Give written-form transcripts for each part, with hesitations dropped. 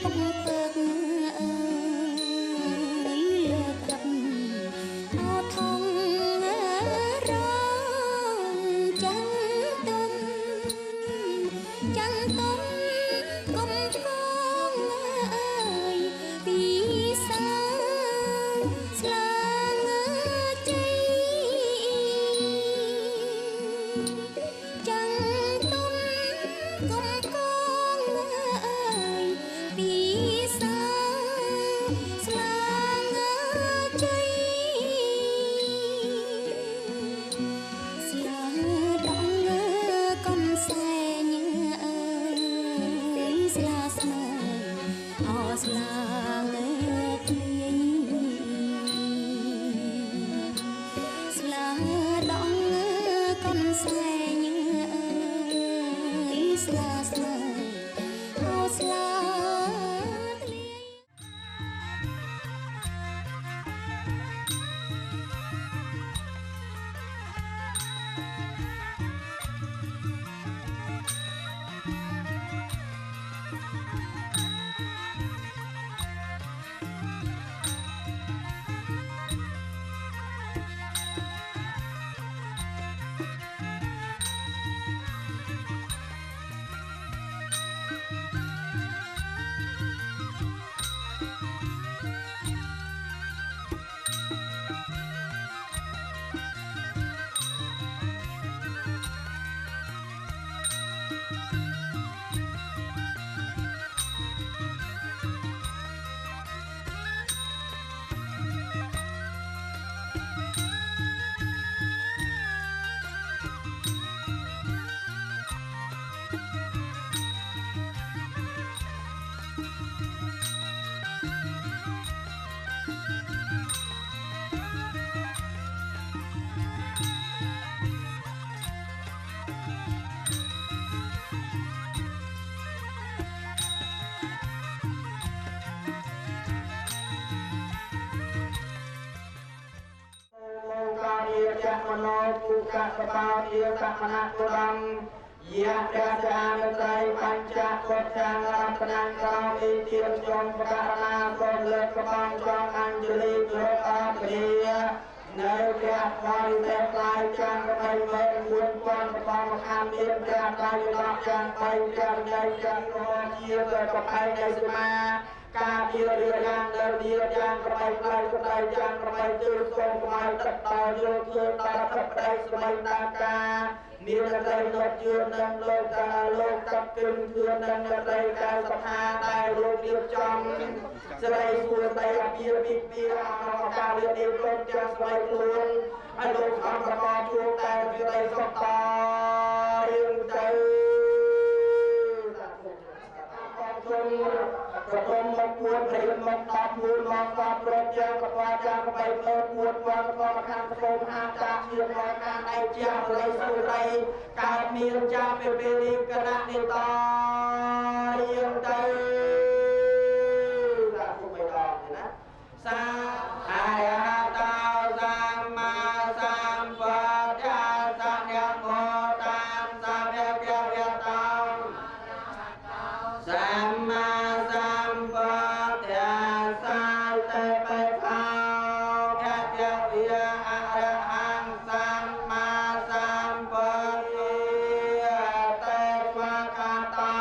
ពុកពើអើយលើក ស្លាលើភ្លៀងស្លាដងកូនស្លែងស្លាស្លាអូស្លាមនោពុកកបោទាកមនៈគុរំយៈរាចានត្រៃបញ្ចពុទ្ធារតនាងក្រោអ៊ីទានជុំបករណាសូមលើកកបងចងអញ្ជលីគ្រោអបរិយនៅព្រះបរិទេផ្លាយចាំងបីមើល4,000បងខាងមានព្រះកាយដកចាំងបីចាំងចាំងជាប្រភេទនៃសមាការពីរៀបយ៉ាងនៅរៀបយ៉ាងប្របីផ្លៃស្ដីយ៉ាងប្របីជឿសូមខ្មៅទឹកដល់យកធ្វើដល់ទឹកប្តីស្បីតាមការមានតែលោកជឿនឹងលោកតាលោកទឹកគឹងជឿនឹងតែកាយសថាដែលលោករៀបចំស្រីសួរតែអាពីពីពីអរការរៀបរៀបលោកចាំស្បីខ្លួនឲ្យលោកអង្គប្រកបជួបតែស្រីសុខតរៀងទៅប្រពន្ធមកពួនព្រៀនមក10មួយមកកប់រត់យ៉ាងកបាយ៉ាងកបីមើលពួនវត្តមកខាងត្បូងហាតាជាមកខាងដៃជារៃសុរៃកើតមានចាពេលនេះគណៈនេះតរៀងទៅសាធុបៃដងណាសាអាយតោសម្មាសម្ពុទ្ធសញ្ញមោតាមសម្យពយតោសម្មាសម្ពុទ្ធសាតេបេខោភយវិអរហង្គសម្មាសម្ពុទ្ធតេស្វកតោ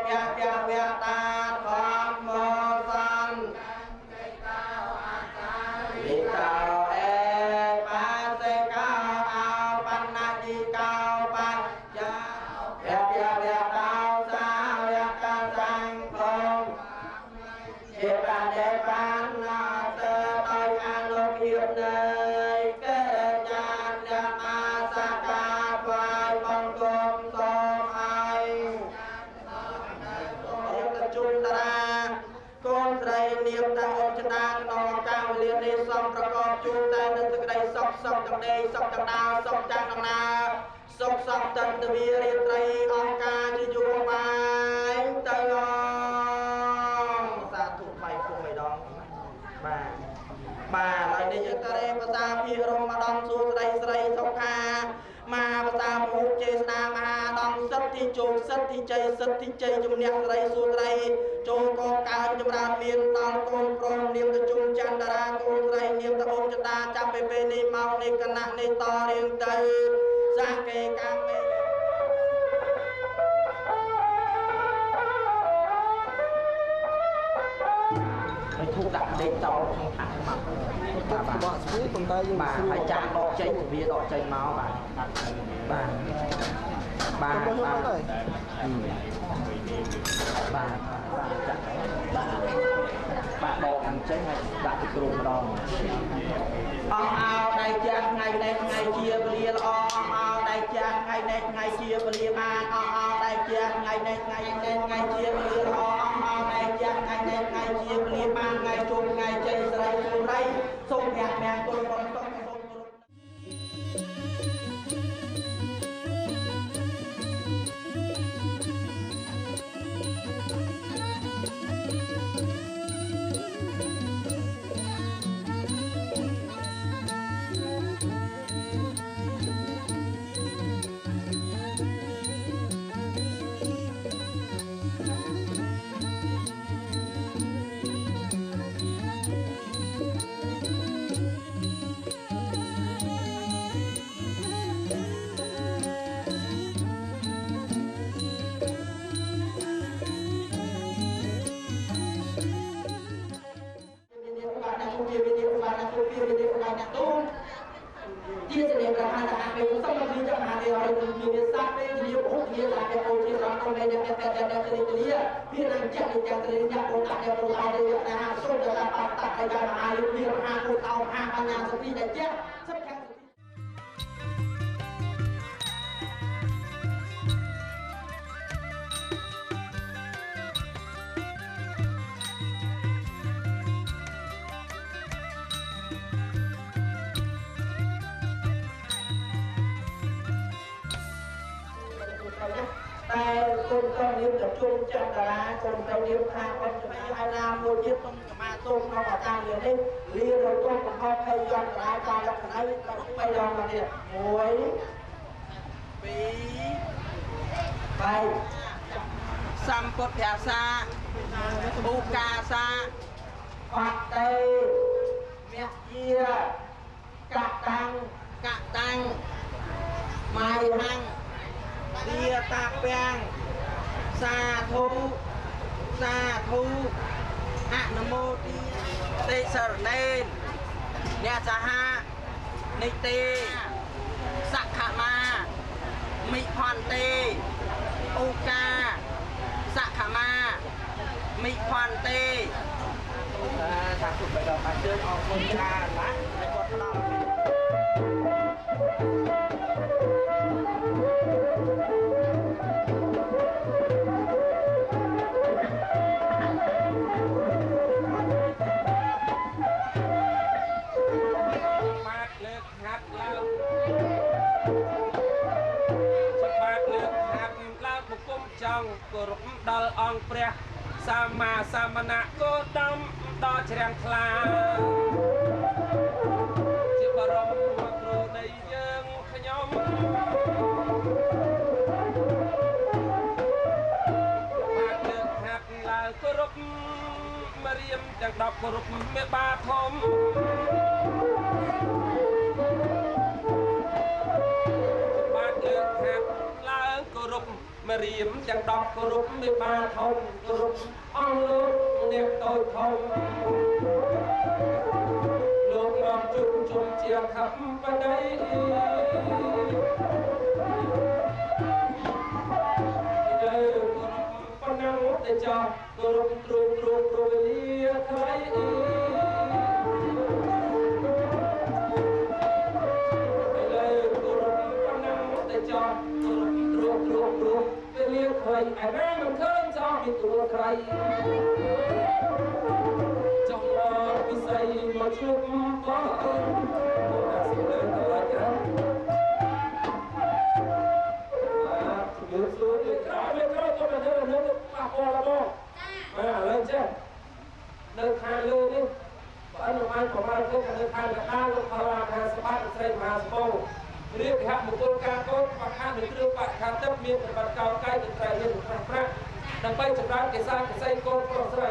ភយវិតាធម្មោសន្តិកោអតារិកោអេបាសេកោអោបណ្ណាជីកោបច្ចៈភយវិតោសាយកសង្ឃជាបានតែបានណាទៅដោយអាលោកភាពនៃកេចានមាសកាថ្វាយបង្គំសូមឲ្យព្រះជុំតារាកូនស្រីនាមតាអូនចតាក្នុងកាលវេលានេះសូមប្រកបជួបតែនឹងសេចក្តីសុខទាំងដេកសុខទាំងដាលសុខទាំងដំណើរសុខសពតន្ទវីរាត្រីអង្គការជាយូរបាយទៅសាធុថ្លៃគុំម្ដងបាទហើយនេះយើងក៏រៀនភាសាពីរមម្ដងសួស្ដីស្រីសុខាមកភាសាមហូបចេស្តាមហាដំសិទ្ធិជោគសិទ្ធិជ័យសិទ្ធិជ័យជំនះស្រីសួស្ដីចូលកកើតចម្រើនមានដល់កូនប្រុសនាមទៅជុំច័ន្ទតារាកូនស្រីនាមទៅអូនចតាចាប់ពេលនេះមកនេះគណៈនេះតរៀងទៅសាកេកាមេហើយធូបដាក់ដេកតោក្នុងថាក់មកបាទបោះស្គូប៉ុន្តែយើងបាទហើយចាក់ដកចេញវាដកចេញមកបាទបាទបាទបាទបាទចាក់បាទដកអញ្ចឹងហើយដាក់ទៅគ្រូម្ដងអស់អោដៃចាក់ថ្ងៃនេះថ្ងៃជាពលាល្អអស់អោដៃចាក់ថ្ងៃនេះថ្ងៃជាពលាបានអស់អោដៃចាក់ថ្ងៃនេះថ្ងៃជាពលាល្អអស់អោដៃចាក់ថ្ងៃនេះ ngày chia liên ban ngày chung ngày chơi sợi chung đây sông nhạc nhạc tôi còn sông chia sẻ về hàng hàng về sống là vì cho hàng về rồi thì về sát về nhiều hút nhiều là cái ô chia rõ con này đẹp phía nam chắc thì chắc thì chắc cô tại đây là hàng số là tại cái hàng lưu viên hàng cô tàu hàng ban nhà sự đi đẹp chết sắp khănแต่คนต้องนิ้วจับจุ่มจับตาคนต้องนิ้วทางคนจะไม่ให้รามวยยึดต้องมาต้มเขาออกตามเรียนได้เรียนเราต้มของเขาใครย้อนร้ายตายแล้วขณะนี้เราต้องไปลองกันเนี่ยมวยปีไปสัมปทาสะอุกาสะปัตเตเมียเยียกะตังไม้หังเดียตาเปียงสาธุอะนโมติเตสรเนนเนสหะนิเตสักขมามิพันเตอุกาสักขมามิพันเตถ้าสุดไปเราไปเดินออกคนกลางนะในกฎเราគោរពដល់អង្គព្រះសម្មាសម្មាគោតមដល់ជ្រាំងថ្លាជាបរមគ្រូនៃយើងខ្ញុំបានលើកហាត់ឡើងគោរពមរៀមទាំង10គោរពមេបាធំបានលើកហាត់ឡើងគោរពមរៀមទាំង10គោរពមេបាធំគោរពអង្គលោកអ្នកតូចធំលោកមកជុំជាខំបដៃលើគោរពប៉ុណ្ណឹងតែចោលគោរពទ្រវេលាថ្លៃលើគោរពប៉ុណ្ណឹងតែចោលគោរពទ្រពេលលៀងឃើញឯណាមិនឃើញចោលមានទួក្រៃចង់មកពិស័យមកជួបបងអូនដាក់សិលើទៅឡាចាជំរាបសួរទៅក្រោយទៅនៅប៉ះពាល់បងចាឥឡូវចេះនៅខាងលើនេះបើអនុបានប្រមាណទៅនៅខាងកណ្ដាលលោកផល្លាខាងស្បាត់ស្រីមហាសម្បូររៀបហមង្គលការកូនបខានៅគ្រឿងបខាទឹកមានប្រវត្តិកោកាយតន្ត្រីមានប្រាស់ដើម្បីចម្រើនកេសាកសីកូនប្រុសស្រី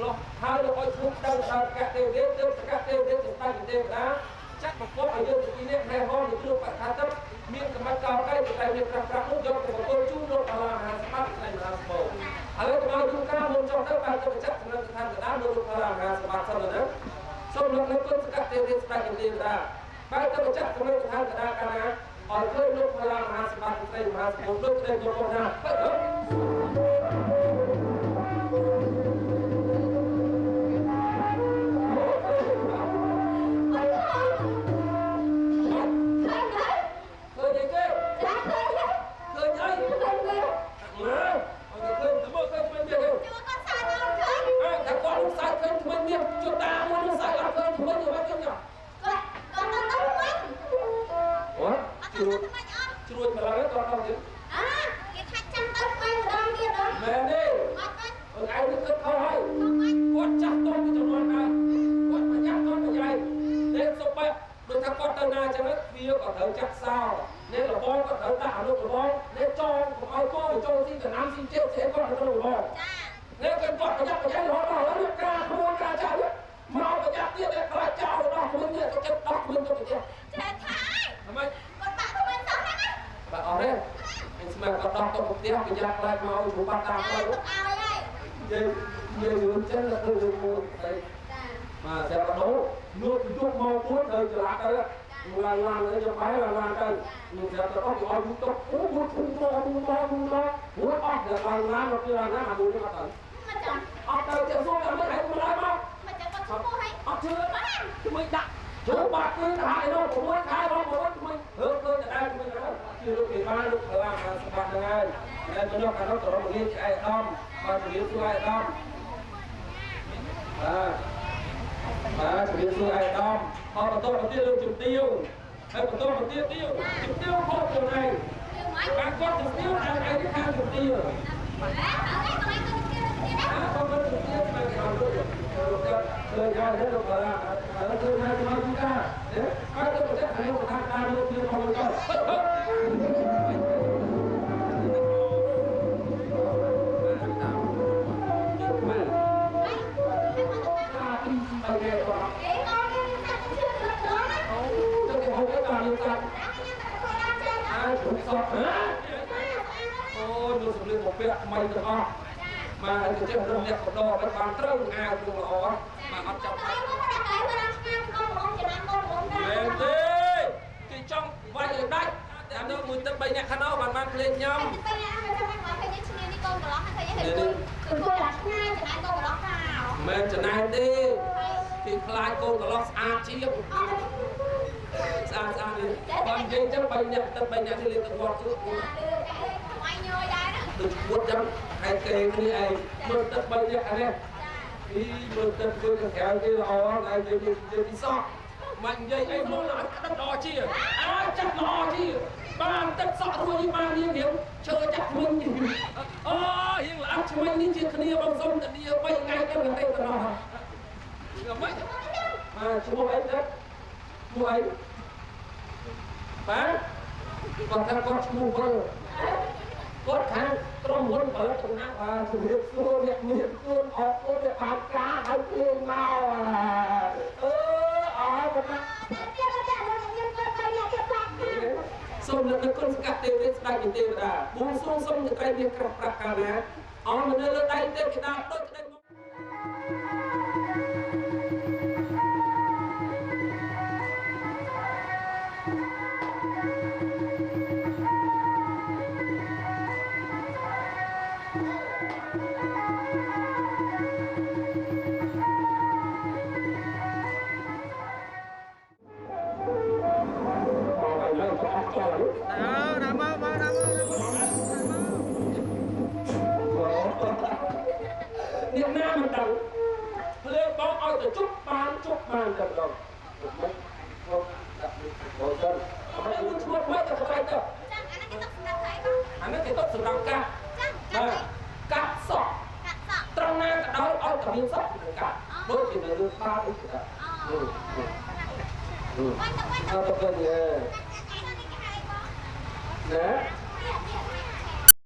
លោះហើយលោកឲ្យឈប់ដឹងដល់កទេវទេទើបសកទេវទេស្ដាយទេវតាចាត់ប្រកបឲ្យយើងពីនេះហើយហោនៅគ្រឿងបខាទឹកមានកម្រិតកោកាយតន្ត្រីមានប្រាស់នោះយកទៅប្រគល់ជូនលោកអាឡាមហាសម្បត្តិស្រីមហាសម្បូរហើយទៅមកយូរកាលមុនចុះទៅបានទៅចាត់សម្រាប់ស្ថានភាពលោកអាឡាមហាសម្បត្តិសិនទៅសូមលោកនៅគុណសកទេវទេស្ដាយទេវតាបានទៅចាត់សម្រាប់ស្ថានភាពកាលណាឲ្យឃើញលោកអាឡាមហាសម្បត្តិស្រីមហាសម្បូរលោកទៅយកមកថាតែ ត់ទៅលោកចានេះគេគាត់ប្រយ័ត្នប្រយែងរហូតដល់រៀបការក្បួនការចាស់មកប្រយ័ត្នទៀតខ្លាចចោលរបស់ខ្លួននេះទៅចិត្តដោះខ្លួនទៅប្រទេសចាថាហ្មងគាត់បាក់ខ្លួនទៅហ្នឹងណាបាទអត់ទេអញស្មានគាត់ដោះទៅប្រទេសប្រយ័ត្នខ្លាចមកព្រោះបាត់តាមទៅឲ្យហើយយើងរឿងចឹងទៅរឿងមួយទៅបាទតែបដោនោះទៅជួបមកពួនទៅច្រឡាក់ទៅឡើងទៅយកបាយឡើងទៅនោះតែទៅអស់ឲ្យទៅអូមួយធំមកមួយអស់តែឡើងមកពីណាអាមួយនេះអត់ទៅមិនចាំអត់ទៅទៅសុំអត់ទៅឲ្យមកឡើងមកមិនចាំគាត់ឈ្មោះឲ្យអត់ជឿមិនដាក់ចូលបាត់គឺហើយនោះ6ខែរបស់6មិនរើទៅតែមិនទៅជឿលោកគេបានលោកខ្លាំងសម្បត្តិហ្នឹងហើយតែទៅយកកាលនោះទៅរករៀនឆ្អែតដំបាទរៀនជួយឯកឧត្តមបាទរៀនជួយឯកឧត្តមអត់បន្តទៅទៀតលោកជំទាវហើយបន្តទៅទៀតជំទាវហូបចំណៃបាទគាត់ជំទាវឲ្យឯកខាងជំទាវkhông có trực tiếp mà cái hàng lời ra thế được là từ hai mươi chúng ta đấy các cái project này của ta ta luôn chưa không có ôi nó sụp lên một cái mày được không mà cái chuyện nó nhặt một đò nó bán trâu ao luôn là mà ăn trong lên đi thì trong vài người đánh anh đâu muốn tập bay nhạc khăn đâu bàn lên nhau mình trở này đi thì lại cô có lo xa chiếc xa đi còn dây chắc bay nhạc tập bay nhạc thì lên tập vọt trước được 100 hai kê cái này mưa tết bay nhá anh em đi mưa tết với cái kéo cái lò này đi so mạnh dây ấy nó lại đất đỏ chi ai chắc đỏ chi bàn tết sọ thôi nhưng mà như kiểu chơi chắc mình hiện là áp mình đi chuyện kia bằng sông tận đi bay ngay cái mình đây tận đỏ là mấy mà chú ấy đấy chú ấy bán còn thằng con chú vợ có thằng trong muốn ở trong nào à sự việc xưa việc miền xuân học có việc học cá học tiền nào à con xong là con cắt tiêu đến đây thì tiêu đã buông xuống xong thì cái việc cặp cả nè mình lên đây tiêu cái nào tôi đây Việt Nam mình đằng lên báo ao từ chúc ban cầm đồng không đặt hồ dân mấy người chua mấy cái phải đâu anh ấy cái tóc sừng đằng ca cắt sọ trong nam cả đó ao cả miếng sọ cả đôi thì là được 3 đôi cả tập cái gì nè